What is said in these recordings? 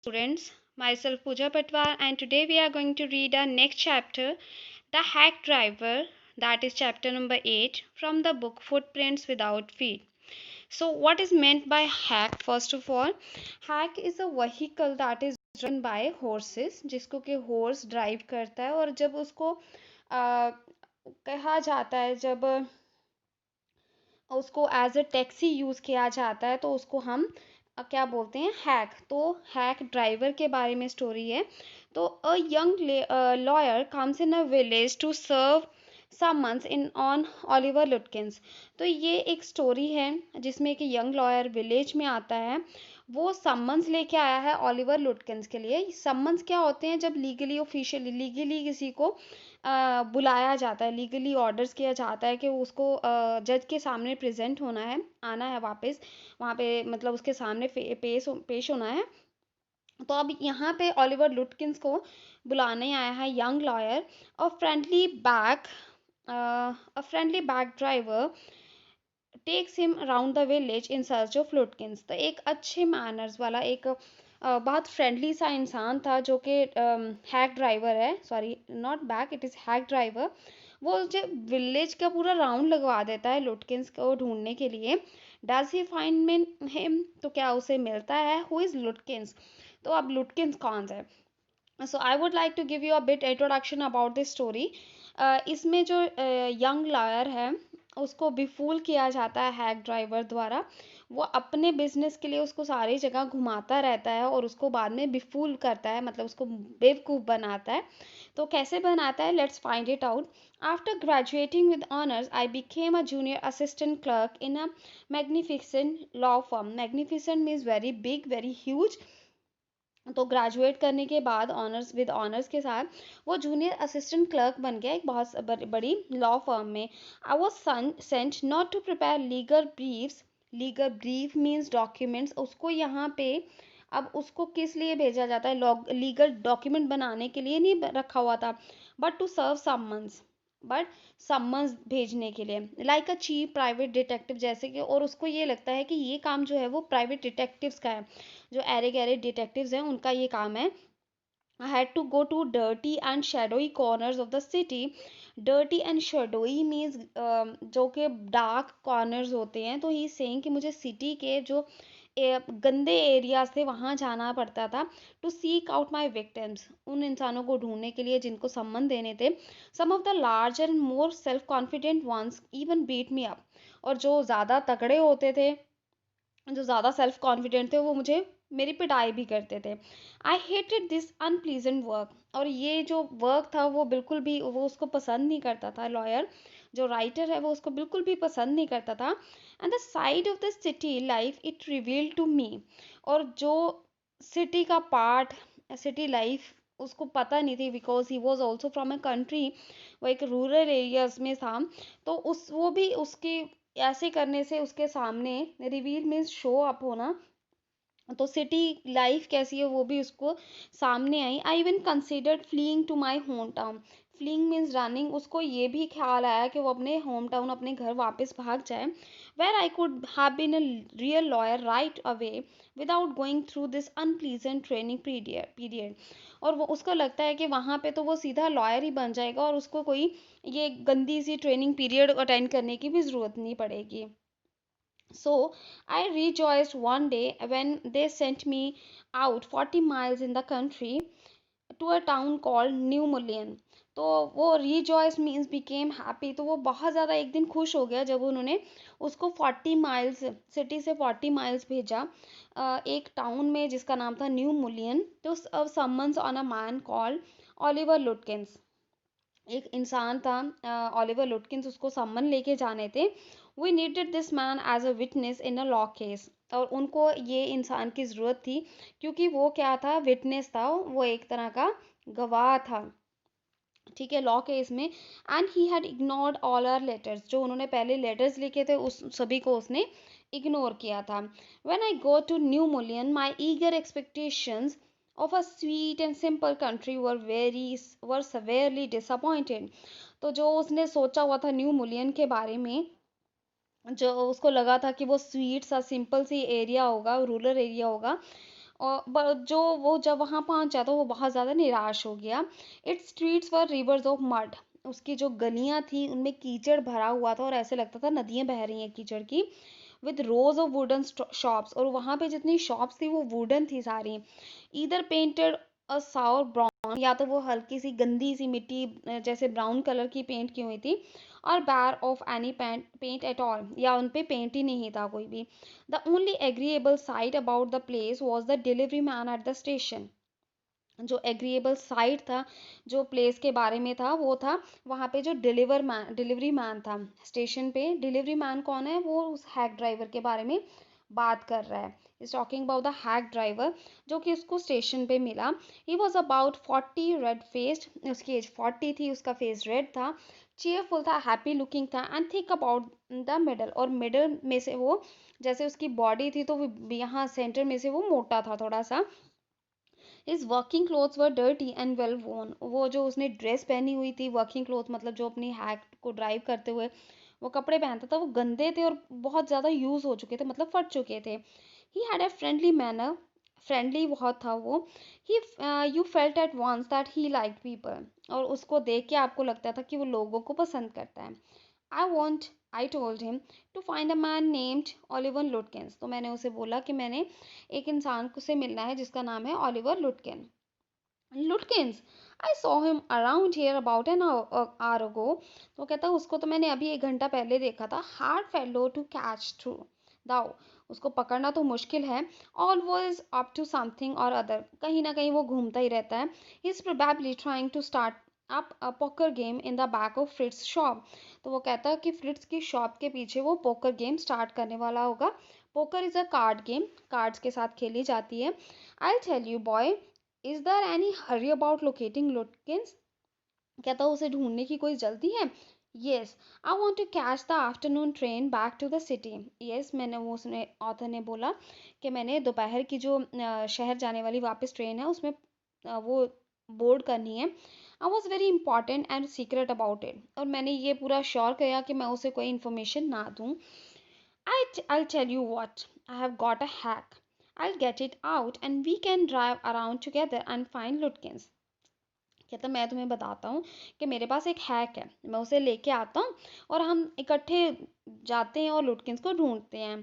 Students, myself Pooja Patwar, and today we are going to read our next chapter, The Hack Driver, that is chapter number 8 from the book Footprints Without Feet. So, what is meant by hack? First of all, hack is a vehicle that is driven by horses, जिसको कि horse drive करता है और जब उसको कहा जाता है जब उसको एज अ टैक्सी यूज़ किया जाता है तो उसको हम क्या बोलते हैं हैक। तो हैक ड्राइवर के बारे में स्टोरी है। तो a young lawyer comes in a village to serve summons in on Oliver Lutkins. तो ये एक स्टोरी है जिसमें एक यंग लॉयर विलेज में आता है। वो समन्स लेके आया है ओलिवर लुटकिंस के लिए। समन्स क्या होते हैं? जब लीगली ऑफिशियली लीगली किसी को बुलाया जाता है, लीगली ऑर्डर्स किया जाता है कि उसको जज के सामने प्रेजेंट होना है, आना है वापस वहाँ पे, मतलब उसके सामने पेश होना है। तो अब यहाँ पे ओलिवर लुटकिंस को बुलाने आया है young lawyer. A friendly back a friendly back driver takes him around the village in search of Lutkins. तो एक अच्छे मैनर्स वाला एक बहुत फ्रेंडली सा इंसान था जो कि हैक ड्राइवर है, sorry not back, it is hack driver. वो जो विलेज का पूरा राउंड लगवा देता है लुटकिंस को ढूंढने के लिए। डज ही फाइंड मिन हिम? तो क्या उसे मिलता है? Who is Lutkins? तो अब लुटकिंस कौन है? So I would like to give you a bit introduction about this story. इसमें जो यंग लॉयर है उसको बेफूल किया जाता है हैक ड्राइवर द्वारा। वो अपने बिजनेस के लिए उसको सारी जगह घुमाता रहता है और उसको बाद में बेफूल करता है, मतलब उसको बेवकूफ़ बनाता है। तो कैसे बनाता है? Let's find it out. After graduating with honours I became a junior assistant clerk in a magnificent law firm. Magnificent means very big, very huge. तो ग्रेजुएट करने के बाद ऑनर्स विद ऑनर्स के साथ वो जूनियर असिस्टेंट क्लर्क बन गया एक बहुत बड़ी लॉ फर्म में। I was sent not to prepare legal briefs. Legal brief means documents. उसको यहाँ पे अब उसको किस लिए भेजा जाता है? लीगल डॉक्यूमेंट बनाने के लिए नहीं रखा हुआ था, but to serve summons. But summons भेजने के लिए, like a chief private detective जैसे कि। और उसको ये लगता है कि ये काम जो है वो प्राइवेट डिटेक्टिव्स का है, जो एरे गहरे डिटेक्टिव्स हैं उनका ये काम है। I had to go to dirty and shadowy corners of the city. Dirty and shadowy means जो कि डार्क कॉर्नर्स होते हैं। तो ही सेइंग कि मुझे सिटी के जो गंदे एरियाज थे वहाँ जाना पड़ता था to seek out my victims, उन इंसानों को ढूंढने के लिए जिनको सम्मन देने थे। Some of the larger and more self confident once even beat me up. और जो ज़्यादा तगड़े होते थे, जो ज़्यादा सेल्फ कॉन्फिडेंट थे, वो मुझे मेरी पिटाई भी करते थे। I hated this unpleasant work. और ये जो वर्क था वो बिल्कुल भी वो उसको पसंद नहीं करता था। लॉयर जो राइटर है वो उसको बिल्कुल भी पसंद नहीं करता था। And the side of the city life it reveal to me. और जो सिटी का पार्ट, सिटी लाइफ उसको पता नहीं थी, because he was also from a country. वो एक रूरल एरियाज में था। तो उस वो भी उसके ऐसे करने से उसके सामने रिवील मीन्स शो अप होना। तो सिटी लाइफ कैसी है वो भी उसको सामने आई। I even considered fleeing to my home town. Fleeing means running. उसको ये भी ख्याल आया कि वो अपने होम टाउन, अपने घर वापस भाग जाए। Where I could have been a real lawyer right away without going through this unpleasant training period. और वो उसको लगता है कि वहाँ पे तो वो सीधा लॉयर ही बन जाएगा और उसको कोई ये गंदी सी ट्रेनिंग पीरियड अटेंड करने की भी ज़रूरत नहीं पड़ेगी। So I rejoiced one day when they sent me out 40 miles in the country to a town called New Mullion. तो वो rejoice means became happy। तो वो बहुत ज़्यादा एक दिन खुश हो गया जब उन्होंने उसको 40 माइल्स, सिटी से 40 माइल्स भेजा एक टाउन में जिसका नाम था न्यू मुलियन। तो summons on a man called Oliver लुटकिंस। एक इंसान था ओलिवर लुटकिंस, उसको सम्मन लेके जाने थे। We needed this man as a witness in a law case. और उनको ये इंसान की ज़रूरत थी क्योंकि वो क्या था? विटनेस था, वो एक तरह का गवाह था, ठीक है, लॉ केस में। And he had ignored all our letters. जो उन्होंने पहले लेटर्स लिखे थे उस सभी को उसने इग्नोर किया था। When I go to New Mullion my eager expectations of a sweet and simple country were severely disappointed। तो जो उसने सोचा हुआ था न्यू मुलियन के बारे में, जो उसको लगा था कि वो स्वीट सा सिंपल सी एरिया होगा, रूरल एरिया होगा, और जो वो जब वहाँ पहुंचा तो वो बहुत ज़्यादा निराश हो गया। It's streets were reverse of mud, उसकी जो गलियां थी उनमें कीचड़ भरा हुआ था और ऐसे लगता था नदियां बह रही हैं कीचड़ की। With rose of wooden shops, और वहाँ पे जितनी शॉप्स थी वो वुडन थी सारी। Either painted a sour brown, या तो वो हल्की सी गंदी सी मिट्टी जैसे ब्राउन कलर की पेंट की हुई थी, और bare of any paint at all, या उन पे पेंट ही नहीं था कोई भी। The only agreeable sight about the place was the delivery man at the station. जो एग्रीएबल साइट था जो प्लेस के बारे में था वो था वहाँ पे जो डिलीवरी मैन था स्टेशन पे। डिलीवरी मैन कौन है, वो उस हैक ड्राइवर के बारे में बात कर रहा है। Is talking about the hack driver जो कि उसको स्टेशन पे मिला। He was about 40, red faced, उसकी एज 40 थी, उसका फेस रेड था, चेयरफुल था, हैप्पी लुकिंग था, and think about the middle, और मिडल में से वो जैसे उसकी बॉडी थी तो वो यहाँ सेंटर में से वो मोटा था थोड़ा सा। His working clothes were dirty and well worn, वो जो उसने ड्रेस पहनी हुई थी वर्किंग क्लोथ मतलब जो अपनी हैक को ड्राइव करते हुए वो कपड़े पहनता था वो गंदे थे और बहुत ज़्यादा यूज़ हो चुके थे, मतलब फट चुके थे। He had a friendly manner, friendly बहुत था वो। He you felt at once that he like people, और उसको देख के आपको लगता था कि वो लोगों को पसंद करता है। I want I told him to find a man named Oliver Lutkins, तो मैंने उसे बोला कि मैंने एक इंसान को से मिलना है जिसका नाम है Oliver Lutkin. Lutkins, I saw him around here about an hour ago, तो कहता उसको तो मैंने अभी 1 घंटा पहले देखा था। Hard fellow to catch through though, उसको पकड़ना तो मुश्किल है। ऑलवेज अप टू समथिंग और अदर, कहीं ना कहीं वो घूमता ही रहता है। He is probably trying to start up a poker game in the back of Fritz's shop, तो वो कहता है कि फ्रिट्स की शॉप के पीछे वो पोकर गेम स्टार्ट करने वाला होगा। Poker is a card game, cards के साथ खेली जाती है। I tell you boy, is there any hurry about locating Lutkins, कहता उसे ढूंढने की कोई जल्दी है। Yes, I want to catch the afternoon train back to the city. Yes, मैंने वो उसने ऑथर ने बोला कि मैंने दोपहर की जो शहर जाने वाली वापस ट्रेन है उसमें वो बोर्ड करनी है। I was very important and secret about it, और मैंने ये पूरा श्योर किया कि मैं उसे कोई इन्फॉर्मेशन ना दूँ। I'll tell you what, I have got a hack. I'll get it out and we can drive around together and find Lutkins. कहता मैं तुम्हें बताता हूँ कि मेरे पास एक हैक है, मैं उसे लेके आता हूँ और हम इकट्ठे जाते हैं और लुटकिंस को ढूंढते हैं।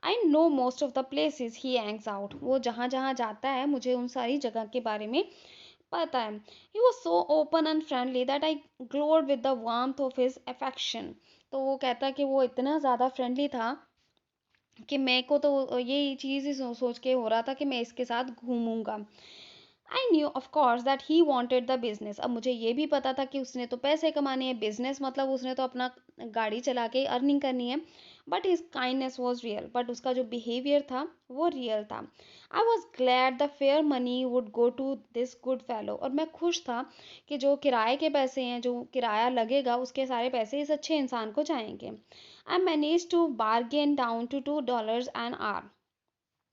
I know most of the places he Hanks out, वो जहाँ जहाँ जाता है मुझे उन सारी जगह के बारे में पता है। He was so open and friendly that I glowed with the warmth of his affection, तो वो कहता है कि वो इतना ज़्यादा फ्रेंडली था कि मेरे को तो ये चीज़ ही सोच के हो रहा था कि मैं इसके साथ घूमूंगा। I knew of course that he wanted the business, अब मुझे ये भी पता था कि उसने तो पैसे कमाने हैं, बिजनेस मतलब उसने तो अपना गाड़ी चला के अर्निंग करनी है। But his kindness was real, but उसका जो बिहेवियर था वो रियल था। I was glad the fare money would go to this good fellow, और मैं खुश था कि जो किराए के पैसे हैं, जो किराया लगेगा उसके सारे पैसे इस अच्छे इंसान को जाएंगे। I manage to bargain down to $2 an hour,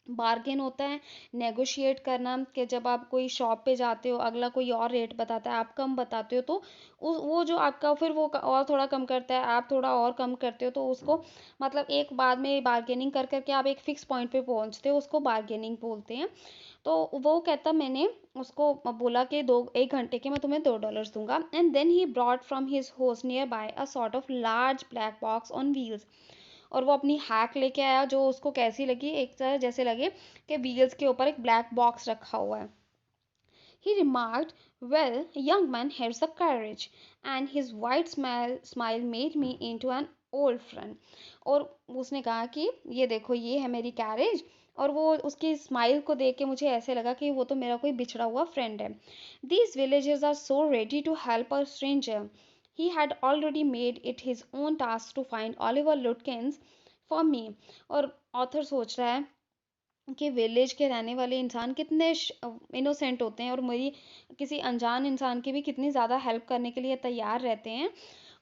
bargain होता है नेगोशिएट करना, कि जब आप कोई शॉप पे जाते हो अगला कोई और रेट बताता है आप कम बताते हो तो वो जो आपका फिर वो और थोड़ा कम करता है, आप थोड़ा और कम करते हो, तो उसको मतलब एक बाद में बार्गेनिंग कर करके आप एक फिक्स पॉइंट पे पहुंचते हो, उसको बार्गेनिंग बोलते हैं। तो वो कहता मैंने उसको बोला कि 1 घंटे के मैं तुम्हें $2 दूंगा। And then he brought from his house near by a sort of large black box on wheels, और वो अपनी हैक लेके आया जो उसको कैसी लगी, एक तरह जैसे लगे कि व्हील्स के ऊपर एक ब्लैक बॉक्स रखा हुआ है। He remarked, well, young man, here's the carriage, and his white smile made me into an old friend. और उसने कहा कि ये देखो ये है मेरी कैरेज, और वो उसकी स्माइल को देख के मुझे ऐसे लगा कि वो तो मेरा कोई बिछड़ा हुआ फ्रेंड है। These villagers are so ready to help a stranger. He had already made it his own task to find Oliver Lutkins for me. और ऑथर सोच रहा है कि विलेज के रहने वाले इंसान कितने इनोसेंट होते हैं और मेरी किसी अनजान इंसान की भी कितनी ज़्यादा हेल्प करने के लिए तैयार रहते हैं,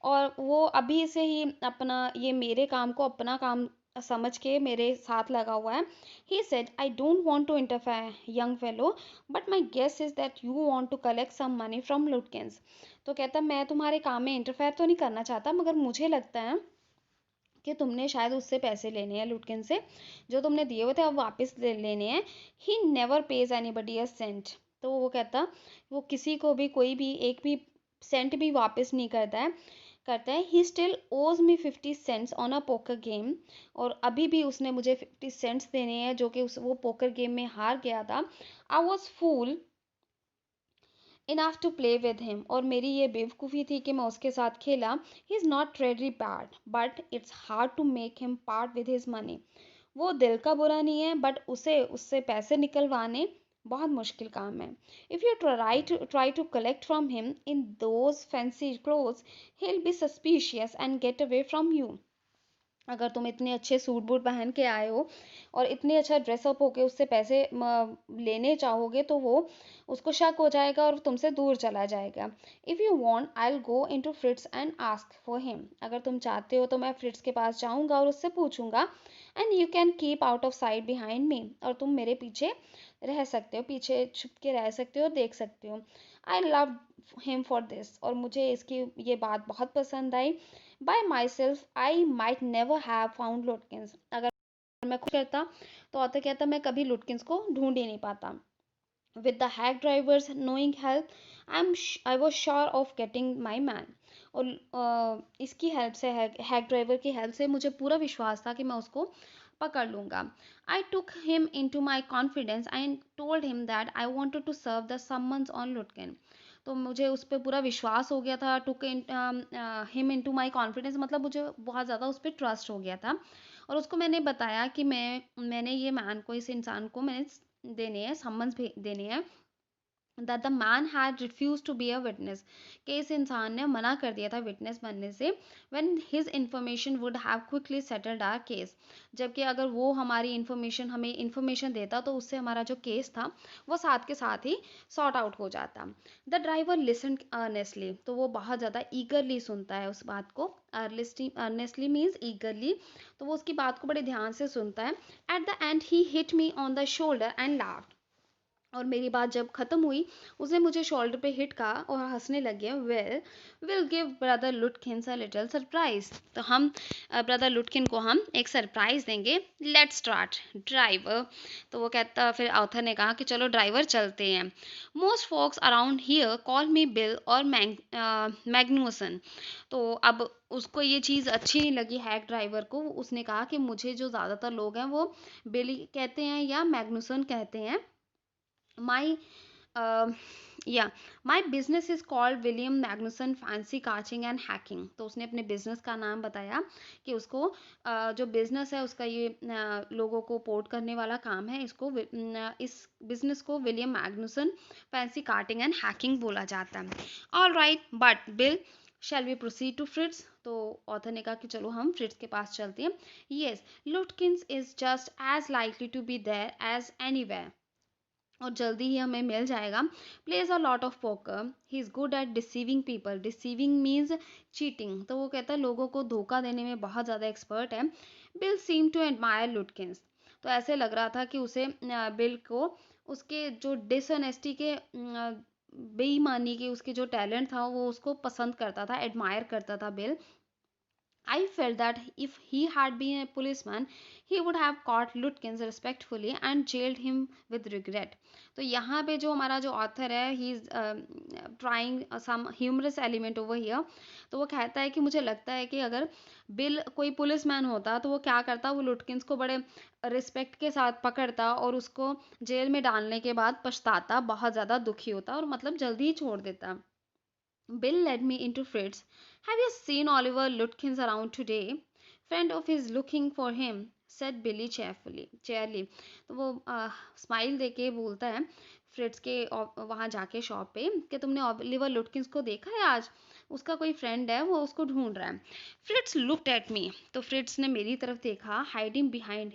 और वो अभी से ही अपना ये मेरे काम को अपना काम समझ के मेरे साथ लगा हुआ है। He said I don't want to interfere young fellow, but my guess is that you want to collect some money from Lutkins, तो कहता मैं तुम्हारे काम में इंटरफेयर तो नहीं करना चाहता मगर मुझे लगता है कि तुमने शायद उससे पैसे लेने हैं लुटकिन से, जो तुमने दिए हुए थे अब वापस लेने हैं। He never pays anybody a cent. तो वो कहता, वो किसी को भी कोई भी एक भी सेंट भी वापस नहीं करता है। He still owes me 50 cents on a poker game. और अभी भी उसने मुझे 50 सेंट्स देने हैं, जो कि वो पोकर गेम में हार गया था। I was fool enough to play with him. और मेरी ये बेवकूफ़ी थी कि मैं उसके साथ खेला। He is not ready bad but it's hard to make him part with his money. वो दिल का बुरा नहीं है, बट उसे उससे पैसे निकलवाने बहुत मुश्किल काम है। If you try to collect from him in those fancy clothes, he will be suspicious and get away from you. अगर तुम इतने अच्छे सूट बूट पहन के आए हो और इतने अच्छा ड्रेसअप होके उससे पैसे लेने चाहोगे, तो वो उसको शक हो जाएगा और तुमसे दूर चला जाएगा। If you want I will go into फ्रिट्स and ask for him. अगर तुम चाहते हो तो मैं फ्रिट्स के पास जाऊंगा और उससे पूछूंगा। And you can keep out of site behind me. और तुम मेरे पीछे रह सकते हो, पीछे छुप के रह सकते हो, देख सकते हो। I love him for this. और मुझे इसकी ये बात बहुत पसंद आई। By myself I might never have found Lutkins. अगर मैं खुद करता तो ऑथर कहता मैं कभी लुटकिंस को ढूंढ ही नहीं पाता। With the hack drivers knowing help I was sure of getting my man. और इसकी हेल्प से, हैक ड्राइवर की हेल्प से मुझे पूरा विश्वास था कि मैं उसको पकड़ लूंगा। I took him into my confidence and told him that I wanted to serve the summons on Lutkin. तो मुझे उस पर पूरा विश्वास हो गया था। Took him into my confidence मतलब मुझे बहुत ज़्यादा उस पर ट्रस्ट हो गया था। और उसको मैंने बताया कि मैंने ये मैन को, इस इंसान को मैंने देने हैं, सम्मन्स देने हैं। That the man had refuse to be a witness. कि इस इंसान ने मना कर दिया था विटनेस बनने से। When his information would have quickly settled our case. जबकि अगर वो हमारी इंफॉर्मेशन, हमें इंफॉर्मेशन देता, तो उससे हमारा जो केस था वो साथ के साथ ही सॉर्ट आउट हो जाता। The driver listened earnestly. तो वो बहुत ज़्यादा ईगरली सुनता है उस बात को। Earnestly means ईगरली। तो वो उसकी बात को बड़े ध्यान से सुनता है। At the and he hit me on the shoulder and laughed. और मेरी बात जब खत्म हुई, उसने मुझे शोल्डर पे हिट कहा और हंसने लगे। Well, will give brother लुटकिंस a little surprise. तो हम ब्रदर लुटकिन को हम एक सरप्राइज देंगे। Let's start driver. तो वो कहता, फिर ऑथर ने कहा कि चलो ड्राइवर चलते हैं। Most folks around here call me Bill और मैग्नूसन। तो अब उसको ये चीज़ अच्छी नहीं लगी हैक ड्राइवर को। उसने कहा कि मुझे जो ज़्यादातर लोग हैं वो बिल कहते हैं या मैग्नूसन कहते हैं। My uh, yeah, my business is called William Magnuson Fancy Catching and Hacking। तो उसने अपने बिजनेस का नाम बताया कि उसको जो बिजनेस है उसका ये लोगों को पोर्ट करने वाला काम है। इस बिजनेस को William Magnuson fancy cutting and hacking बोला जाता है। All right but Bill shall we proceed to Fritz. तो ऑथर ने कहा कि चलो हम फ्रिट्स के पास चलते हैं। Yes, Lutkins is just as likely to be there as anywhere. और जल्दी ही हमें मिल जाएगा। Plays a lot of poker. He is good at deceiving people. Deceiving means cheating. तो वो कहता है लोगों को धोखा देने में बहुत ज़्यादा एक्सपर्ट है। Bill seem to admire Lutkins. तो ऐसे लग रहा था कि उसे बिल को उसके जो डिसऑनेस्टी के बेईमानी के उसके जो टैलेंट था वो उसको पसंद करता था, एडमायर करता था bill. I felt that if he had been a policeman, he would have caught Lutkins respectfully and jailed him with regret. तो यहाँ पे जो हमारा जो ऑथर है, he is trying some humorous element over here. तो वो कहता है कि मुझे लगता है कि अगर बिल कोई पुलिसमैन होता तो वो क्या करता, वो लुटकिंस को बड़े रिस्पेक्ट के साथ पकड़ता और उसको जेल में डालने के बाद पछताता, बहुत ज़्यादा दुखी होता और मतलब जल्दी ही छोड़ देता। Bill led me into Fritz. Have you seen Oliver Lutkins around today? Friend of his looking for him, said Billy cheerily. तो वो स्माइल देके बोलता है फ्रिट्स के वहाँ जाके शॉप पे कि तुमने ओलिवर लुटकिंस को देखा है आज? उसका कोई फ्रेंड है, वो उसको ढूंढ रहा है। Fritz looked at me. तो फ्रिट्स ने मेरी तरफ देखा। Hiding behind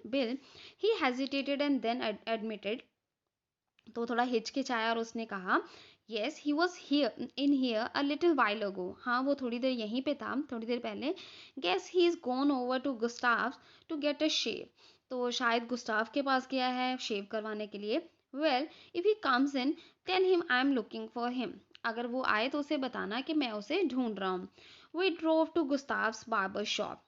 Bill, he hesitated and then admitted. तो थोड़ा हिचकिचाया और उसने कहा, yes he was here in here a little while ago. हाँ, वो थोड़ी देर यहीं पे था, थोड़ी देर पहले। Guess he is gone over to Gustav to get a shave. तो शायद गुस्ताव के पास गया है शेव करवाने के लिए। Well, if he comes in tell him I am looking for him. अगर वो आए तो उसे बताना कि मैं उसे ढूंढ रहा हूँ। We drove to Gustav's barber shop.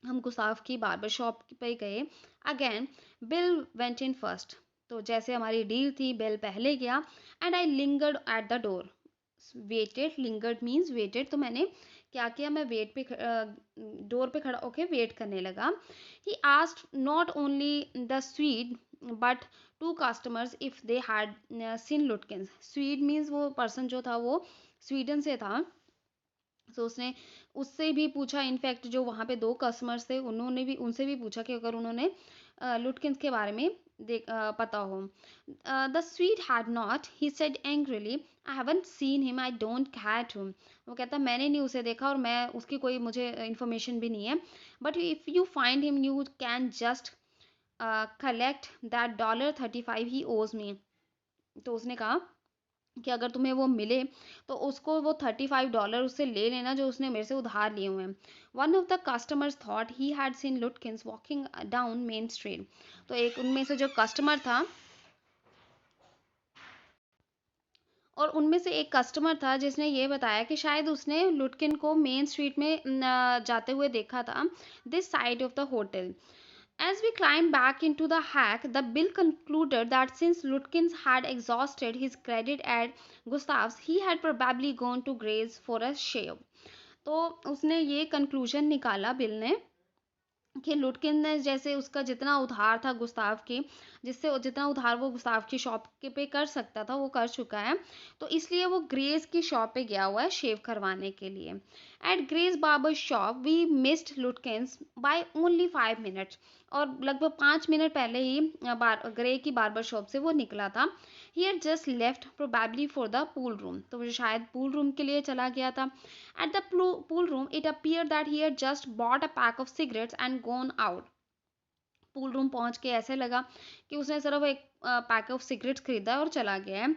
हम गुस्ताव की बार्बर शॉप पे गए। Again Bill went in first. तो जैसे हमारी डील थी, बिल पहले गया and I lingered at the door. Waited, lingered means waited. तो मैंने क्या किया, मैं वेट पे डोर पे खड़ा होके वेट करने लगा। He asked not only the Swede but two customers if they had seen Lutkins. Swede means वो पर्सन जो था वो स्वीडन से था। तो उसने उससे भी पूछा, इनफैक्ट जो वहाँ पे दो कस्टमर्स थे उन्होंने भी, उनसे भी पूछा कि अगर उन्होंने लुटकिंस के बारे में पता हो। The Swede had not, he said angrily, I haven't seen him, I don't care to. वो कहता मैंने नहीं उसे देखा और मैं उसकी कोई मुझे इन्फॉर्मेशन भी नहीं है, but if you find him you can just collect that $35 ही ओज मी। तो उसने कहा कि अगर तुम्हें वो मिले तो उसको वो $35 उससे ले लेना जो उसने मेरे से उधार लिए हुए हैं। One of the customers thought he had seen लुटकिंस walking down main street. तो एक उनमें से जो कस्टमर था, और उनमें से एक कस्टमर था जिसने ये बताया कि शायद उसने लुटकिन को मेन स्ट्रीट में जाते हुए देखा था, this side of the hotel. As we climbed back into the hack, the bill concluded that since Lutkins had exhausted his credit at Gustav's, he had probably gone to Gray's for a shave. तो उसने ये conclusion निकाला bill ने कि लुटकिन ने जैसे उसका जितना उधार था गुस्ताव की, जिससे जितना उधार वो गुस्ताव की शॉप के पे कर सकता था वो कर चुका है, तो इसलिए वो ग्रेस की शॉप पे गया हुआ है शेव करवाने के लिए। At Gray's barber shop we missed Lutkins by only 5 minutes. और लगभग 5 मिनट पहले ही ग्रे की बार्बर शॉप से वो निकला था। He had just left probably for the pool room. तो वो शायद पूल रूम के लिए चला गया था। At the pool room, it appeared that he had just bought a pack of cigarettes and gone out. Pool room पहुंच के ऐसे लगा कि उसने सिर्फ एक पैक ऑफ सिगरेट्स खरीदा और चला गया है।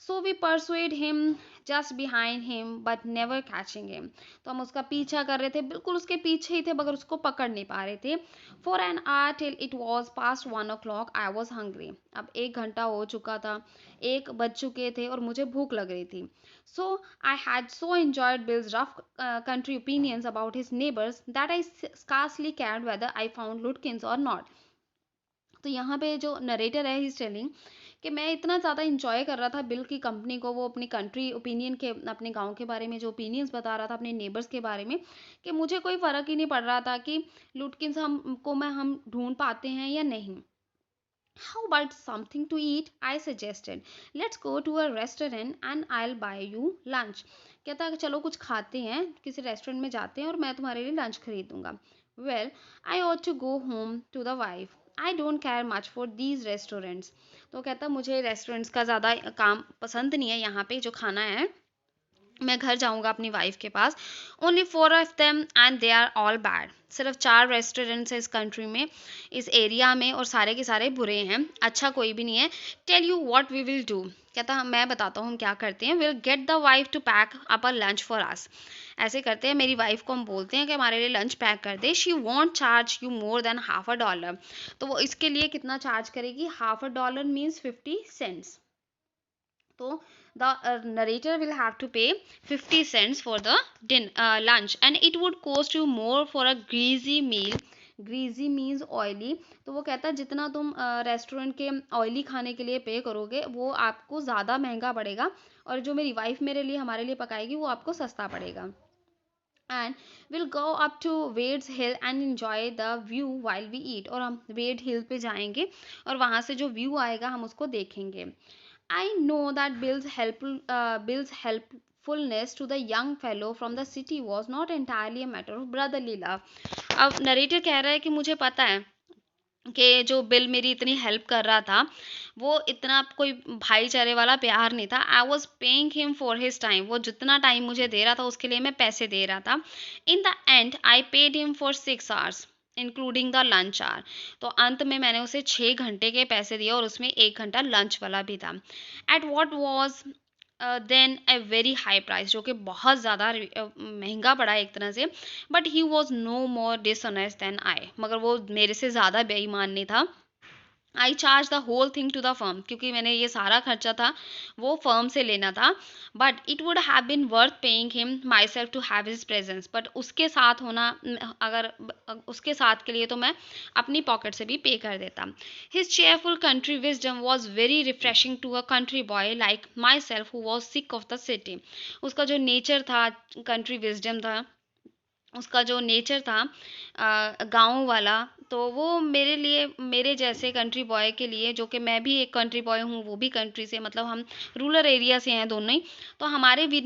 So we pursued him just behind him but never catching him. तो हम उसका पीछा कर रहे थे, बिल्कुल उसके पीछे ही थे मगर उसको पकड़ नहीं पा रहे थे। For an hour till it was past 1 o'clock I was hungry. अब 1 घंटा हो चुका था, 1 बज चुके थे और मुझे भूख लग रही थी। So I had so enjoyed Bill's rough country opinions about his neighbors that I scarcely cared whether I found Lutkins or not. तो यहाँ पे जो नरेटर है ही टेलिंग कि मैं इतना ज़्यादा इंजॉय कर रहा था बिल की कंपनी को, वो अपनी कंट्री ओपिनियन के, अपने गांव के बारे में जो ओपिनियंस बता रहा था अपने नेबर्स के बारे में, कि मुझे कोई फ़र्क ही नहीं पड़ रहा था कि लुटकिंस हम ढूंढ पाते हैं या नहीं। How about something to eat? I suggested. Let's go to a restaurant and I'll buy you lunch. कहता है चलो कुछ खाते हैं, किसी रेस्टोरेंट में जाते हैं और मैं तुम्हारे लिए लंच खरीद दूंगा। Well, I ought to go home to the wife. I don't care much for these restaurants. तो कहता मुझे रेस्टोरेंट्स का ज़्यादा काम पसंद नहीं है, यहाँ पे जो खाना है मैं घर जाऊंगा अपनी वाइफ के पास। Only 4 of them and they are all bad. सिर्फ 4 रेस्टोरेंट्स है इस कंट्री में, इस एरिया में, और सारे के सारे बुरे हैं, अच्छा कोई भी नहीं है। Tell you what we will do. कहता मैं बताता हूँ हम क्या करते हैं। Will get the wife to pack up a lunch for us. ऐसे करते हैं, मेरी वाइफ को हम बोलते हैं कि हमारे लिए लंच पैक कर दे। She won't charge you more than $0.50। तो वो इसके लिए कितना चार्ज करेगी? $0.50 मीन्स 50 सेंट्स। तो the narrator will have to pay 50 cents for the lunch and it would cost you more for a greasy meal. greasy means oily। तो वो कहता है जितना तुम रेस्टोरेंट के ऑयली खाने के लिए पे करोगे वो आपको ज़्यादा महंगा पड़ेगा, और जो मेरी वाइफ मेरे लिए हमारे लिए पकाएगी वो आपको सस्ता पड़ेगा। And will go up to Wade's hill and enjoy the view while we eat. और हम वेड हिल पे जाएंगे और वहाँ से जो व्यू आएगा हम उसको देखेंगे। I know that Bill's helpfulness to the young fellow from the city was not entirely a matter of brotherly love. अब नरेटर कह रहा है कि मुझे पता है कि जो बिल मेरी इतनी हेल्प कर रहा था वो इतना कोई भाईचारे वाला प्यार नहीं था। I was paying him for his time. वो जितना टाइम मुझे दे रहा था उसके लिए मैं पैसे दे रहा था। In the and I paid him for 6 hours including the lunch hour. तो अंत में मैंने उसे 6 घंटे के पैसे दिए और उसमें 1 घंटा लंच वाला भी था। At what was then a very high price, जो कि बहुत ज़्यादा महंगा पड़ा एक तरह से। But he was no more dishonest than I. मगर वो मेरे से ज़्यादा बेईमान नहीं था। I charge the whole thing to the firm, क्योंकि मैंने ये सारा खर्चा था वो फर्म से लेना था। But it would have been worth paying him myself to have his presence, but उसके साथ होना अगर उसके साथ के लिए तो मैं अपनी पॉकेट से भी पे कर देता। His cheerful country wisdom was very refreshing to a country boy like myself who was sick of the city. उसका जो नेचर था, कंट्री विजडम था, उसका जो नेचर था गाँव वाला, तो वो मेरे लिए, मेरे जैसे कंट्री बॉय के लिए, जो कि मैं भी एक कंट्री बॉय हूँ, वो भी कंट्री से, मतलब हम रूरल एरिया से हैं दोनों ही, तो हमारे भी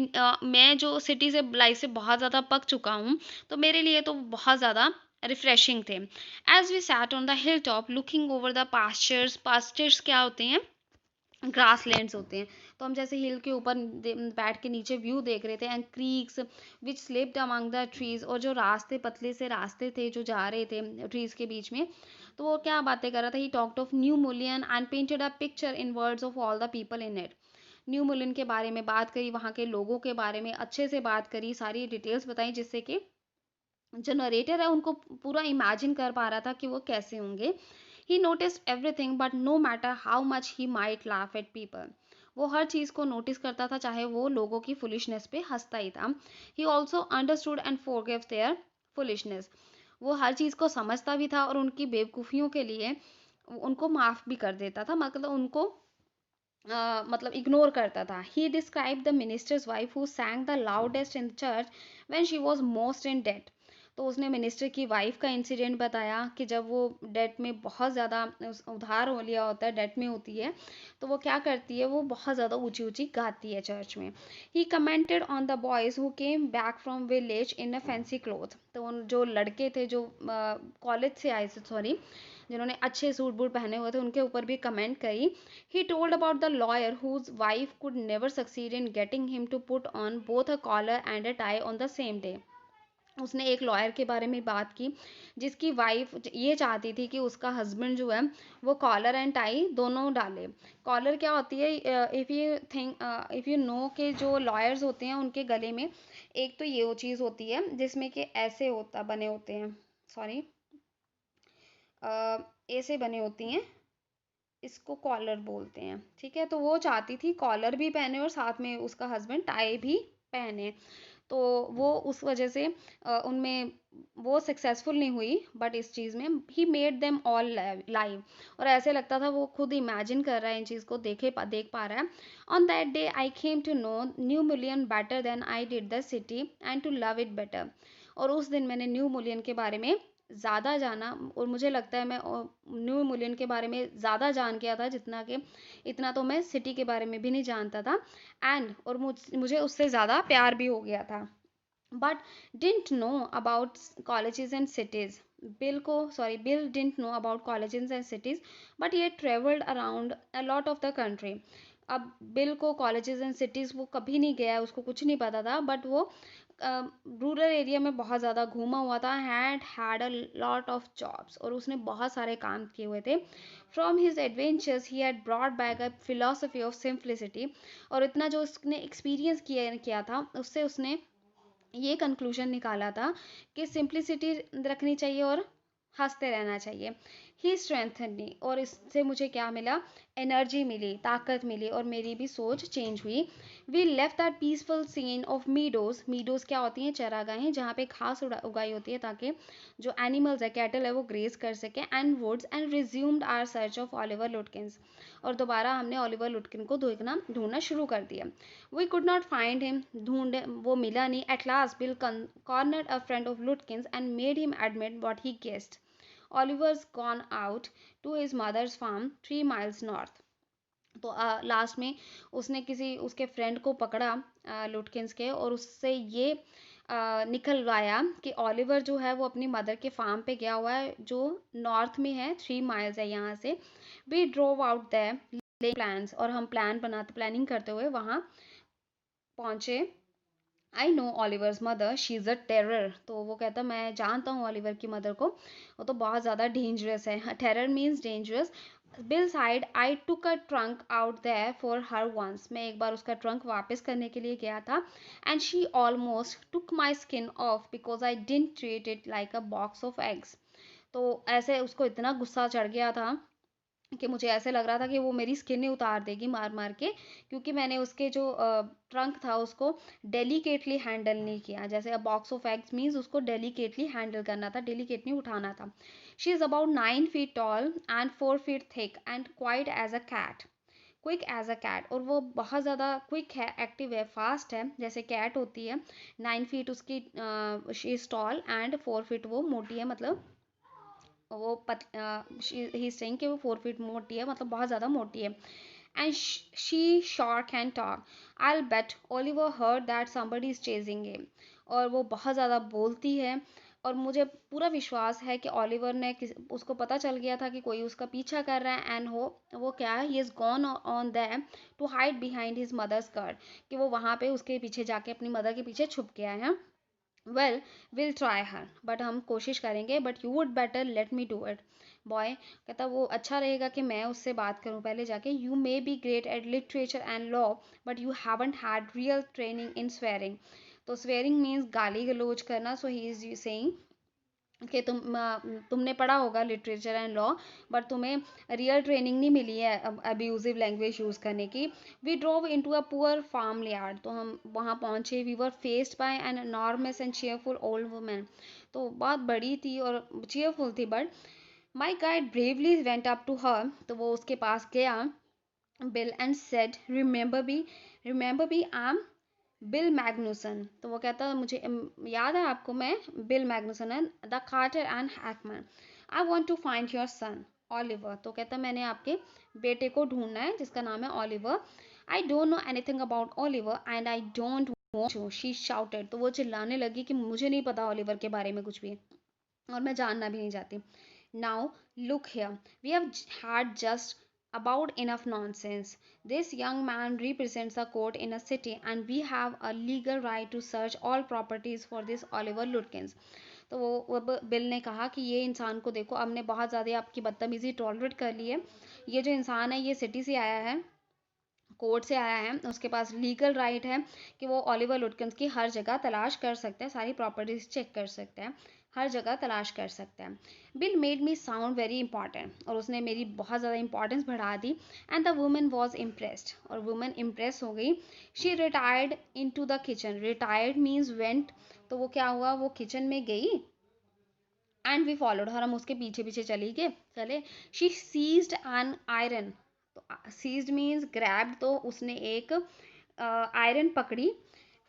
मैं जो सिटी से लाइफ से बहुत ज़्यादा पक चुका हूँ, तो मेरे लिए तो बहुत ज़्यादा रिफ्रेशिंग थे। As we sat on the hill top looking over the pastures, pastures क्या होते हैं, ग्रास लैंड्स होते हैं, तो हम जैसे हिल के ऊपर बैठ के नीचे व्यू देख रहे थे, and creeks which slipped among the trees, और जो रास्ते, पतले से रास्ते थे जो जा रहे थे ट्रीज के बीच में, तो वो क्या बातें कर रहा था, he talked of new मुलियन and painted a picture in words of all the people in it. New मुलियन के बारे में बात करी, वहाँ के लोगों के बारे में अच्छे से बात करी, सारी डिटेल्स बताई, जिससे कि जो नरेटर है उनको पूरा इमेजिन कर पा रहा था कि वो कैसे होंगे। He notice everything but no matter how much he might laugh at people. वो हर चीज़ को नोटिस करता था, चाहे वो लोगों की फुलिशनेस पे हंसता ही था। He also understood and forgive their foolishness. वो हर चीज़ को समझता भी था और उनकी बेवकूफ़ियों के लिए उनको माफ़ भी कर देता था, मतलब उनको मतलब इग्नोर करता था। He describe the minister's wife who sang the loudest in church when she was most in debt. तो उसने मिनिस्टर की वाइफ का इंसिडेंट बताया कि जब वो डेट में बहुत ज़्यादा उधार हो लिया होता है, डेट में होती है, तो वो क्या करती है, वो बहुत ज़्यादा ऊंची ऊंची गाती है चर्च में। He commented on the boys who came back from village in a fancy cloth. तो उन जो लड़के थे जो कॉलेज से आए थे, सॉरी, जिन्होंने अच्छे सूट बूट पहने हुए थे, उनके ऊपर भी कमेंट करी। He told about the lawyer whose wife could never succeed in getting him to put on both a collar and a tie on the same day. उसने एक लॉयर के बारे में बात की जिसकी वाइफ ये चाहती थी कि उसका हस्बैंड जो है वो कॉलर एंड टाई दोनों डाले। कॉलर क्या होती है, इफ़ यू नो के जो लॉयर्स होते हैं उनके गले में एक तो ये वो चीज़ होती है जिसमें कि ऐसे होता बने होते हैं, सॉरी, ऐसे बने होती हैं, इसको कॉलर बोलते हैं, ठीक है। तो वो चाहती थी कॉलर भी पहने और साथ में उसका हस्बैंड टाई भी पहने। तो वो उस वजह से उनमें वो सक्सेसफुल नहीं हुई, बट इस चीज़ में he made them all live. और ऐसे लगता था वो खुद इमेजिन कर रहा है इन चीज़ को, देख पा रहा है। On that day I came to know New Mullion better than I did the city and to love it better. और उस दिन मैंने न्यू मिलियन के बारे में ज़्यादा जाना, और मुझे लगता है मैं न्यू मिलियन के बारे में ज़्यादा जान गया था जितना कि, इतना तो मैं सिटी के बारे में भी नहीं जानता था। एंड और मुझे उससे ज़्यादा प्यार भी हो गया था। But didn't know about colleges and cities. Bill didn't know about colleges and cities, but ये travelled around a lot of the country. अब बिल को कॉलेजेस एंड सिटीज़ वो कभी नहीं गया है, उसको कुछ नहीं पता था, बट वो रूरल एरिया में बहुत ज़्यादा घूमा हुआ था, had a lot of jobs, और उसने बहुत सारे काम किए हुए थे। From his adventures he had broad back a philosophy of simplicity. और इतना जो उसने एक्सपीरियंस किया किया था उससे उसने ये कंक्लूजन निकाला था कि सिंप्लिसिटी रखनी चाहिए और हंसते रहना चाहिए। ही स्ट्रेंथन मी, और इससे मुझे क्या मिला, एनर्जी मिली, ताकत मिली, और मेरी भी सोच चेंज हुई। We left that peaceful scene of meadows. Meadows क्या होती हैं, चरागाहें जहाँ पे घास उगाई होती है ताकि जो एनिमल्स है, कैटल है, वो ग्रेज कर सके, and woods, and resumed our search of Oliver Lutkins. और दोबारा हमने ओलिवर लुटकिन को ढूंढना शुरू कर दिया। We could not find him, ढूंढे वो मिला नहीं। At last Bill cornered a friend of Lutkins and made him admit what he guessed, Oliver's gone out to his mother's farm 3 miles north. तो लास्ट में उसने किसी उसके फ्रेंड को पकड़ा, लुटकिंस के, और उससे ये निकलवाया कि ओलिवर जो है वो अपनी मदर के फार्म पे गया हुआ है जो नॉर्थ में है, 3 miles है यहाँ से। We drove out there plans, और हम प्लानिंग करते हुए वहाँ पहुँचे। I know Oliver's mother, she is a terror. तो वो कहता मैं जानता हूँ ऑलिवर की मदर को, वो तो बहुत ज़्यादा डेंजरस है। Terror means dangerous. Bill said I took a trunk out there for her once. मैं एक बार उसका ट्रंक वापस करने के लिए गया था। And she almost took my skin of because I didn't treat it like a box of eggs. तो ऐसे उसको इतना गुस्सा चढ़ गया था कि मुझे ऐसे लग रहा था कि वो मेरी स्किन ही उतार देगी मार मार के, क्योंकि मैंने उसके जो ट्रंक था उसको डेलिकेटली हैंडल नहीं किया। जैसे a box of eggs means उसको डेलिकेटली हैंडल करना था, डेलिकेटली उठाना था। She is about 9 feet tall and 4 feet thick and quite as a cat, quick as a cat. और वो बहुत ज़्यादा क्विक है, एक्टिव है, फास्ट है, जैसे कैट होती है। 9 फीट उसकी she is toll and 4 feet वो मोटी है, मतलब वो ही सेइंग कि वो 4 फीट मोटी है, मतलब बहुत ज़्यादा मोटी है। And she sure can talk, I bet Oliver heard that somebody is chasing him. और वो बहुत ज़्यादा बोलती है, और मुझे पूरा विश्वास है कि ओलिवर ने उसको पता चल गया था कि कोई उसका पीछा कर रहा है। एंड वो क्या है, he is gone on them to hide behind his mother's skirt, कि वो वहाँ पे उसके पीछे जाके अपनी मदर के पीछे छुप गया है। Well, will try her, but हम कोशिश करेंगे, but you would better let me do it. Boy कहता वो अच्छा रहेगा कि मैं उससे बात करूं पहले जाके। You may be great at literature and law, but you haven't had real training in swearing. तो स्वेरिंग मीन्स गाली गलौज करना। सो ही इज सेइंग कि तुमने पढ़ा होगा लिटरेचर एंड लॉ, बट तुम्हें रियल ट्रेनिंग नहीं मिली है अब्यूजिव लैंग्वेज यूज़ करने की। We drove into a poor farm yard, तो हम वहाँ पहुँचे। We were faced by an enormous and cheerful old woman, तो बहुत बड़ी थी और चीयरफुल थी। But my guide bravely went up to her, तो वो उसके पास गया Bill and said, remember be I am Bill Magnuson. तो वो कहता मुझे याद है आपको, मैं बिल मैग्नुसन है, the carter and hackman. I want to find your son Oliver. तो कहता मैंने आपके बेटे को ढूंढना है जिसका नाम है Oliver. I don't know anything about Oliver and I don't want to, she shouted. तो वो चिल्लाने लगी कि मुझे नहीं पता ऑलिवर के बारे में कुछ भी, और मैं जानना भी नहीं चाहती। Now look here, we have had just about enough nonsense. This young man represents a court in a city and we have a legal right to search all properties for this Oliver Lutkins. तो वो अब bill ने कहा कि ये इंसान को देखो, हमने बहुत ज़्यादा आपकी बदतमीजी टॉलरेट कर ली है। ये जो इंसान है ये सिटी से आया है, कोर्ट से आया है, उसके पास लीगल राइट है कि वो ओलिवर लुटकिंस की हर जगह तलाश कर सकते हैं, सारी प्रॉपर्टीज चेक कर सकते हैं, हर जगह तलाश कर सकते हैं। Bill made me sound very important, और उसने मेरी बहुत ज़्यादा इंपॉर्टेंस बढ़ा दी। And the woman was impressed, और वुमेन इम्प्रेस हो गई। She retired into the kitchen, retired means went, तो वो क्या हुआ, वो किचन में गई। एंड वी फॉलोड हर, हम उसके पीछे पीछे चले। शी सीज्ड एन आयरन, तो सीज्ड मीन्स ग्रैब, तो उसने एक आयरन पकड़ी।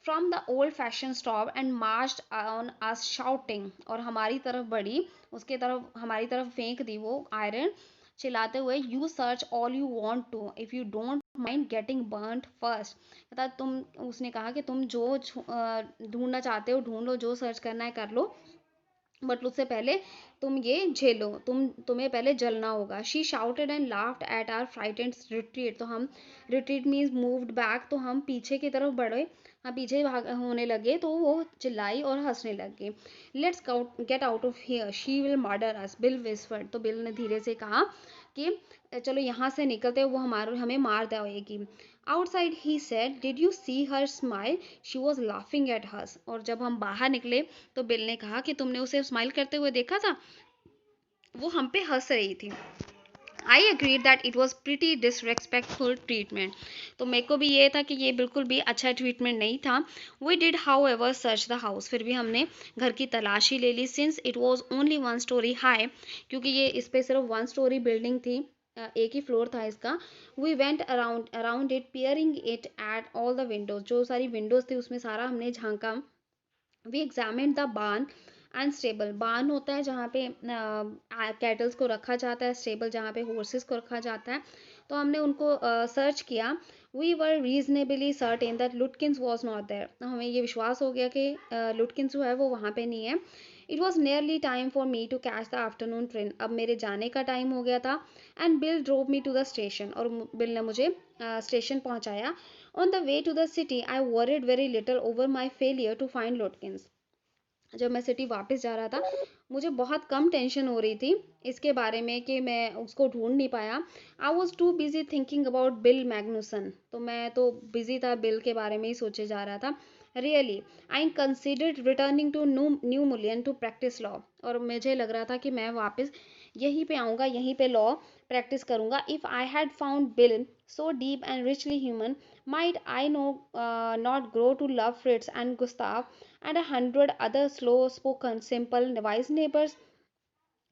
From the old fashion stop and marched on us shouting, और हमारी तरफ बढ़ी, उसके तरफ हमारी तरफ फेंक दी वो आयरन, चिल्लाते हुए, you search all you want to if you don't mind getting burned first. मतलब तुम, उसने कहा कि तुम जो ढूंढना चाहते हो ढूंढ लो, जो सर्च करना है कर लो, बट उससे पहले तुम ये झेलो, तुम्हें पहले जलना होगा। She shouted and laughed at our frightened retreat, तो हम रिट्रीट मीन्स मूव्ड बैक, तो हम पीछे की तरफ बढ़े, हम पीछे भाग होने लगे, तो वो चिल्लाई और हंसने लग गई। Let's get out of here, she will murder us, Bill whispered. तो बिल ने धीरे से कहा कि चलो यहाँ से निकलते, वो हमें मार देगी। Outside he said, did you see her smile, she was laughing at us. और जब हम बाहर निकले तो बिल ने कहा कि तुमने उसे स्माइल करते हुए देखा था, वो हम पे हंस रही थी। I agreed that it was pretty disrespectful treatment, तो मेरे को भी ये था कि ये बिल्कुल भी अच्छा ट्रीटमेंट नहीं था। We did however search the house, फिर भी हमने घर की तलाशी ले ली। Since it was only 1 story high, क्योंकि ये इस पर सिर्फ 1 स्टोरी बिल्डिंग थी, एक ही फ्लोर था इसका। We went around around it peering it at all the windows, जो सारी विंडोज थी उसमें सारा हमने झांका। We examine the barn and stable, barn होता है जहाँ पे कैटल्स को रखा जाता है, स्टेबल जहाँ पे हॉर्सेस को रखा जाता है, तो हमने उनको सर्च किया। We were reasonably certain that Lutkins was not there, हमें ये विश्वास हो गया कि लुटकिंस जो है वो वहाँ पे नहीं है। It was nearly time for me to catch the afternoon train, अब मेरे जाने का टाइम हो गया था। And Bill drove me to the station, और बिल ने मुझे स्टेशन पहुँचाया। On the way to the city I worried very little over my failure to find Lutkins, जब मैं सिटी वापस जा रहा था मुझे बहुत कम टेंशन हो रही थी इसके बारे में कि मैं उसको ढूंढ नहीं पाया। I was too busy thinking about Bill Magnuson, तो मैं तो बिजी था, बिल के बारे में ही सोचे जा रहा था। Really I considered returning to New Mullion to practice law, और मुझे लग रहा था कि मैं वापस यहीं पे आऊँगा, यहीं पे लॉ प्रैक्टिस करूँगा. If I had found bill so deep and richly human, might I know not grow to love Fritz and Gustav and 100 other slow-spoken, simple, wise neighbors.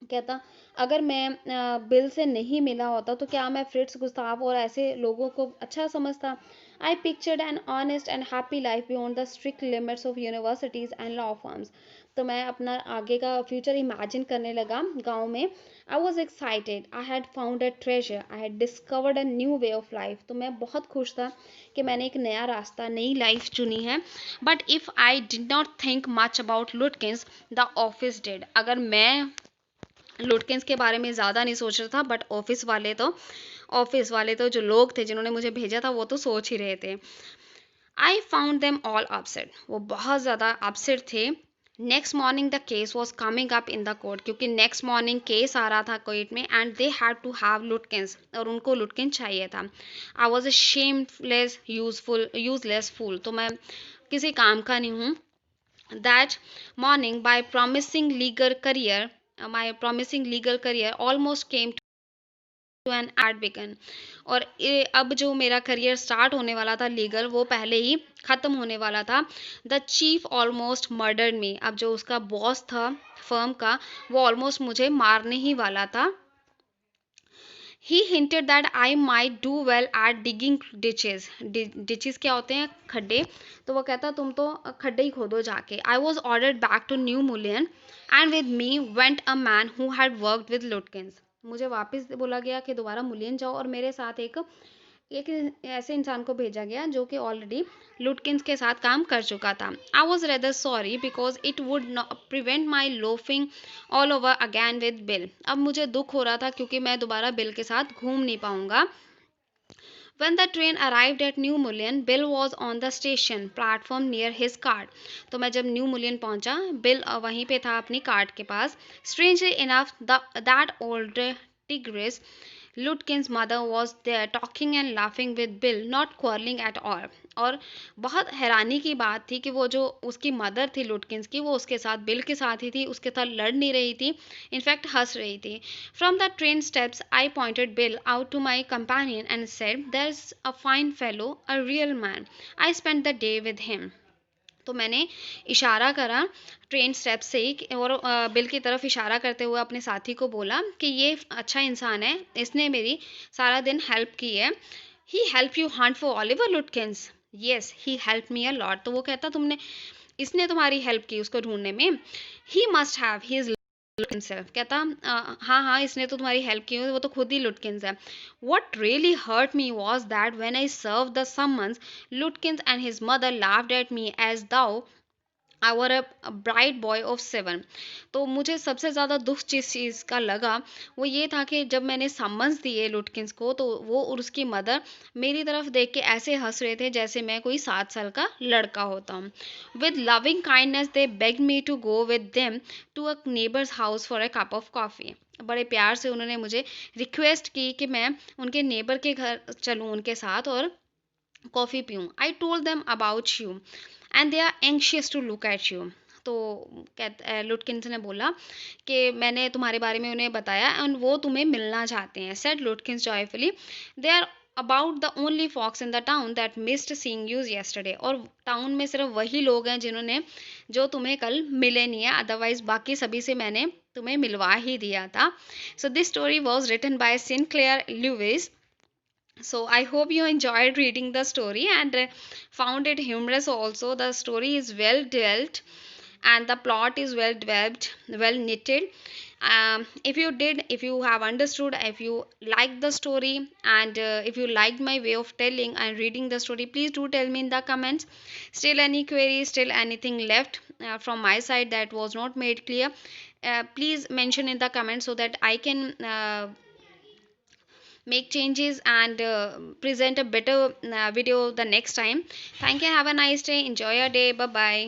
कहता, अगर मैं बिल से नहीं मिला होता तो क्या मैं फ्रिट्स, गुस्ताव और ऐसे लोगों को अच्छा समझता. I pictured an honest and happy life beyond the strict limits of universities and law firms. तो मैं अपना आगे का फ्यूचर इमेजिन करने लगा गांव में. I was excited, I had found a treasure, I had discovered a new way of life. तो मैं बहुत खुश था कि मैंने एक नया रास्ता, नई लाइफ चुनी है. But if I did not think much about लुटकिंस, the office did. अगर मैं लुटकिंस के बारे में ज़्यादा नहीं सोच रहा था, बट ऑफिस वाले तो जो लोग थे जिन्होंने मुझे भेजा था वो तो सोच ही रहे थे. I found them all upset. वो बहुत ज़्यादा अपसेट थे. Next morning the case was coming up in the court, क्योंकि नेक्स्ट मॉर्निंग केस आ रहा था कोर्ट में, and they had to have Lutkins, और उनको लुटकिन चाहिए था. I was a shameless useless fool. तो मैं किसी काम का नहीं हूँ. That morning, my promising legal career almost came to an ad begun. और अब जो मेरा करियर स्टार्ट होने वाला था लीगल, वो पहले ही ख़त्म होने वाला था. द चीफ ऑलमोस्ट मर्डर्ड मी. अब जो उसका बॉस था फर्म का, वो ऑलमोस्ट मुझे मारने ही वाला था. ही hinted that I might do well at digging ditches. Ditches क्या होते हैं? खड्डे. तो वो कहता तुम तो खड्डे ही खोदो जाके. I was ordered back to New Mullion and with me went a man who had worked with Lutkins. मुझे वापस बोला गया कि दोबारा मुलियन जाओ, और मेरे साथ एक एक ऐसे इंसान को भेजा गया जो कि ऑलरेडी लुटकिंस के साथ काम कर चुका था. I was rather sorry because it would prevent my loafing all over again with bill. अब मुझे दुख हो रहा था क्योंकि मैं दोबारा बिल के साथ घूम नहीं पाऊंगा. When the train arrived at New Mullion, Bill was on the station platform near his cart. तो मैं जब न्यू मुलियन पहुंचा, बिल वहीं पे था अपनी कार्ट के पास. Strangely enough, that old tigress Lutkin's mother was there talking and laughing with Bill, not quarreling at all. और बहुत हैरानी की बात थी कि वो जो उसकी मदर थी लुटकिंस की, वो उसके साथ बिल के साथ ही थी, उसके साथ लड़ नहीं रही थी, इनफैक्ट हंस रही थी. From the train steps, I pointed Bill out to my companion and said, "There's a fine fellow, a real man. I spent the day with him." तो मैंने इशारा करा ट्रेन स्टेप से ही और बिल की तरफ इशारा करते हुए अपने साथी को बोला कि ये अच्छा इंसान है, इसने मेरी सारा दिन हेल्प की है. He help you hunt for Oliver Lutkins. Yes, he help me a lot. तो वो कहता तुमने इसने तुम्हारी हेल्प की उसको ढूंढने में. He must have, he is himself. कहता हाँ हाँ, इसने तो तुम्हारी हेल्प की, वो तो खुद ही लुटकिंस है. What really hurt me was that when I served the summons, Lutkins and his mother laughed at me as though I were a bright boy of 7. तो मुझे सबसे ज़्यादा दुख जिस चीज़ का लगा वो ये था कि जब मैंने सम्मन्स दिए लुटकिंस को, तो वो और उसकी मदर मेरी तरफ देख के ऐसे हंस रहे थे जैसे मैं कोई 7 साल का लड़का होता हूँ. With loving kindness they begged me to go with them to a neighbour's house for a cup of coffee. बड़े प्यार से उन्होंने मुझे रिक्वेस्ट की कि मैं उनके नेबर के घर चलूँ उनके साथ और कॉफ़ी पीऊँ. I told them about you and they are anxious to look at you. तो लुटकिंस ने बोला कि मैंने तुम्हारे बारे में उन्हें बताया एंड वो तुम्हें मिलना चाहते हैं. Said Lutkins joyfully. They are about the only folks in the town that missed seeing you yesterday. और टाउन में सिर्फ वही लोग हैं जिन्होंने जो तुम्हें कल मिले नहीं है, अदरवाइज बाकी सभी से मैंने तुम्हें मिलवा ही दिया था. So this story was written by Sinclair Lewis. So I hope you enjoyed reading the story and found it humorous also. The story is well developed and the plot is well developed, well knitted. If you have understood, if you liked the story, and if you liked my way of telling and reading the story, please do tell me in the comments. Still any queries, still anything left from my side that was not made clear, please mention in the comments so that I can make changes and present a better video the next time. Thank you. Have a nice day. Enjoy your day. Bye bye.